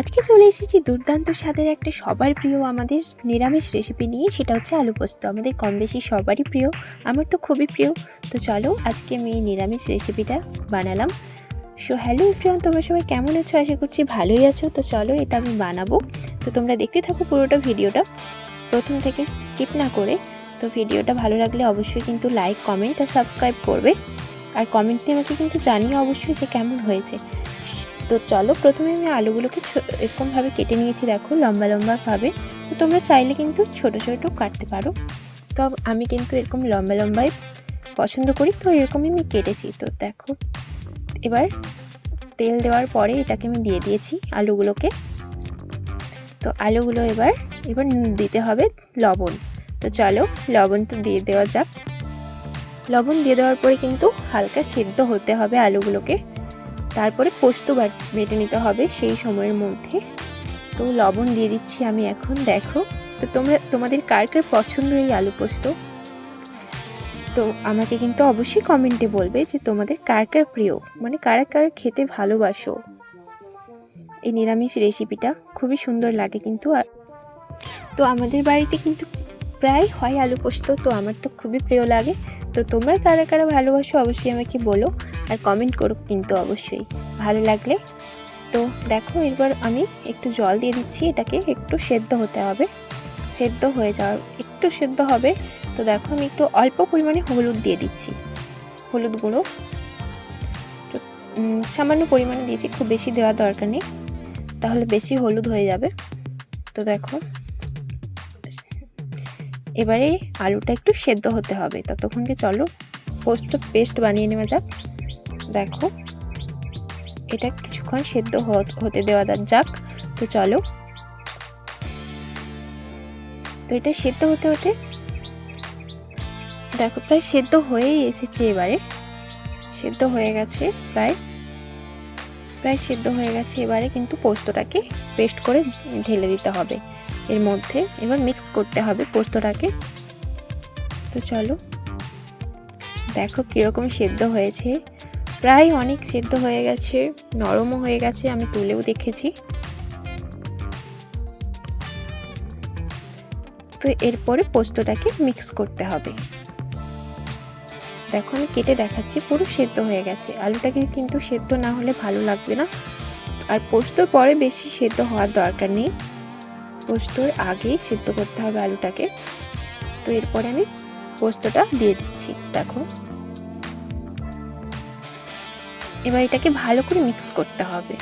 আজকে চলে এসেছি দুর্দান্ত স্বাদের একটা সবার প্রিয় আমাদের নিরামিষ রেসিপি নিয়ে, সেটা হচ্ছে আলু পোস্ত। আমাদের কম বেশি সবারই প্রিয়, আমার তো খুবই প্রিয়। তো চলো আজকে আমি এই নিরামিষ রেসিপিটা বানালাম। সো হ্যালো এভরিওয়ান, তোমরা সবাই কেমন আছো? আশা করছি ভালোই আছো। তো চলো এটা আমি বানাবো, তো তোমরা দেখতে থাকো পুরোটা ভিডিওটা প্রথম থেকে স্কিপ না করে। তো ভিডিওটা ভালো লাগলে অবশ্যই কিন্তু লাইক, কমেন্ট আর সাবস্ক্রাইব করবে, আর কমেন্টে আমাকে কিন্তু জানিও অবশ্যই যে কেমন হয়েছে। তো চলো প্রথমে আমি আলুগুলোকে এরকমভাবে কেটে নিয়েছি, দেখো লম্বা লম্বাভাবে। তো তোমরা চাইলে কিন্তু ছোট ছোট কাটতে পারো, তো আমি কিন্তু এরকম লম্বা লম্বাই পছন্দ করি, তো এরকমই আমি কেটেছি। তো দেখো এবার তেল দেওয়ার পরে এটাকে আমি দিয়ে দিয়েছি আলুগুলোকে। তো আলুগুলো এবার দিতে হবে লবণ। তো চলো লবণ তো দিয়ে দেওয়া যাক। লবণ দিয়ে দেওয়ার পরে কিন্তু হালকা সিদ্ধ হতে হবে আলুগুলোকে, তারপরে পোস্ত বেটে নিতে হবে সেই সময়ের মধ্যে। তো লবণ দিয়ে দিচ্ছি আমি এখন, দেখো। তো তোমাদের কার কার পছন্দ এই আলু পোস্ত, তো আমাকে কিন্তু অবশ্যই কমেন্টে বলবে যে তোমাদের কার কার প্রিয়, মানে কারা কারা খেতে ভালোবাসো এই নিরামিষ রেসিপিটা। খুবই সুন্দর লাগে কিন্তু। তো আমাদের বাড়িতে কিন্তু প্রায় হয় আলু পোস্ত, তো আমার তো খুবই প্রিয় লাগে। তো তোমরা কারা কারা ভালোবাসো অবশ্যই আমাকে বলো, আর কমেন্ট করো কিন্তু অবশ্যই ভালো লাগলে। তো দেখো এবার আমি একটু জল দিয়ে দিচ্ছি, এটাকে একটু সেদ্ধ হতে হবে। সেদ্ধ হয়ে যাওয়ার একটু সেদ্ধ হবে, তো দেখো আমি একটু অল্প পরিমাণে হলুদ দিয়ে দিচ্ছি, হলুদ গুঁড়ো সামান্য পরিমাণে দিয়েছি, খুব বেশি দেওয়ার দরকার নেই, তাহলে বেশি হলুদ হয়ে যাবে। তো দেখো এবারে আলুটা একটু সেদ্ধ হতে হবে, ততক্ষণকে চলো পোস্ত পেস্ট বানিয়ে নেওয়া যাক। দেখো এটা কিছুক্ষণ সেদ্ধ হতে দেওয়া যাক। তো চলো, তো এটা সেদ্ধ হতে হতে দেখো প্রায় সেদ্ধ হয়েই এসেছে। এবারে সেদ্ধ হয়ে গেছে, প্রায় সেদ্ধ হয়ে গেছে। এবারে কিন্তু পোস্তটাকে পেস্ট করে ঢেলে দিতে হবে এর মধ্যে, এবার মিক্স করতে হবে পোস্তটাকে। তো চলো দেখো কীরকম সেদ্ধ হয়েছে, প্রায় অনেক সেদ্ধ হয়ে গেছে, নরমও হয়ে গেছে, আমি তুলেও দেখেছি। তো এরপরে পোস্তটাকে মিক্স করতে হবে। দেখো আমি কেটে দেখাচ্ছি, পুরো সেদ্ধ হয়ে গেছে। আলুটাকে কিন্তু সেদ্ধ না হলে ভালো লাগবে না, আর পোস্তর পরে বেশি সেদ্ধ হওয়ার দরকার নেই, পোস্তর আগেই সেদ্ধ করতে হবে আলুটাকে। তো এরপরে আমি পোস্তটা দিয়ে দিচ্ছি, দেখো। এবার এটাকে ভালো করে মিক্স করতে হবে।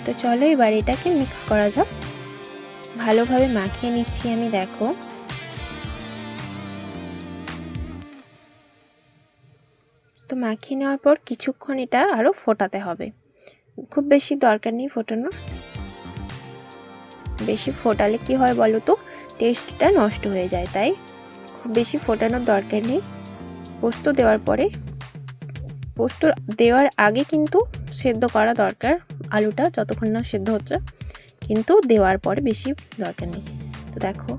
তো চলো এবার এটাকে মিক্স করা যাক, ভালোভাবে মাখিয়ে নিচ্ছি আমি, দেখো। তো মাখিয়ে নেওয়ার পর কিছুক্ষণ এটা আরও ফোটাতে হবে, খুব বেশি দরকার নেই ফোটানোর। বেশি ফোটালে কি হয় বলো তো, টেস্টটা নষ্ট হয়ে যায়, তাই খুব বেশি ফোটানোর দরকার নেই। পোস্ত দেওয়ার পরে, পোস্ত দেওয়ার আগে কিন্তু সেদ্ধ করা দরকার আলুটা, যতক্ষণ না সেদ্ধ হচ্ছে, কিন্তু দেওয়ার পরে বেশি দরকার নেই। তো দেখো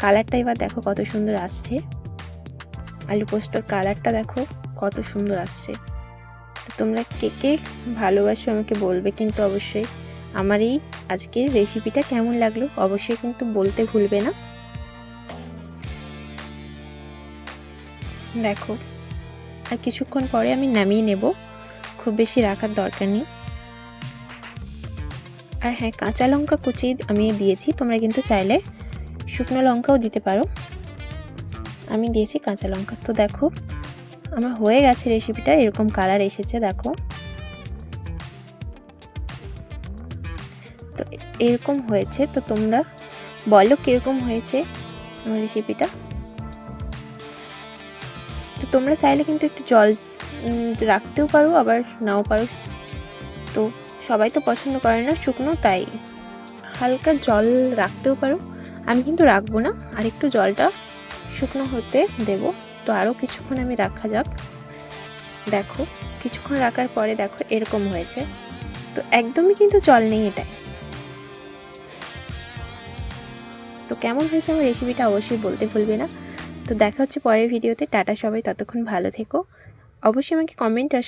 কালারটা এবার দেখো কত সুন্দর আসছে, আলু পোস্তর কালারটা দেখো কত সুন্দর আসছে। তো তোমরা কে কে ভালোবাসো আমাকে বলবে কিন্তু অবশ্যই। আমার এই আজকের রেসিপিটা কেমন লাগলো অবশ্যই কিন্তু বলতে ভুলবে না। দেখো আর কিছুক্ষণ পরে আমি নামিয়ে নেব, খুব বেশি রাখার দরকার নেই। আর হ্যাঁ, কাঁচা লঙ্কা কুচি আমি দিয়েছি, তোমরা কিন্তু চাইলে শুকনো লঙ্কাও দিতে পারো, আমি দিয়েছি কাঁচা লঙ্কা। তো দেখো আমার হয়ে গেছে রেসিপিটা, এরকম কালার এসেছে দেখো। তো এরকম হয়েছে, তো তোমরা বলো কীরকম হয়েছে আমার রেসিপিটা। তো তোমরা চাইলে কিন্তু একটু জল রাখতেও পারো, আবার নাও পারো। তো সবাই তো পছন্দ করে না শুকনো, তাই হালকা জল রাখতেও পারো, আমি কিন্তু রাখবো না, আর একটু জলটা শুকনো হতে দেব। তো আরও কিছুক্ষণ আমি রাখা যাক। দেখো কিছুক্ষণ রাখার পরে দেখো এরকম হয়েছে, তো একদমই কিন্তু জল নেই এটাই। তো কেমন হয়েছে আমার রেসিপিটা অবশ্যই বলতে ভুলবে না। তো দেখা হচ্ছে পরের ভিডিওতে, টাটা সবাই, ততক্ষণ ভালো থেকো। অবশ্যই আমাকে কমেন্ট আর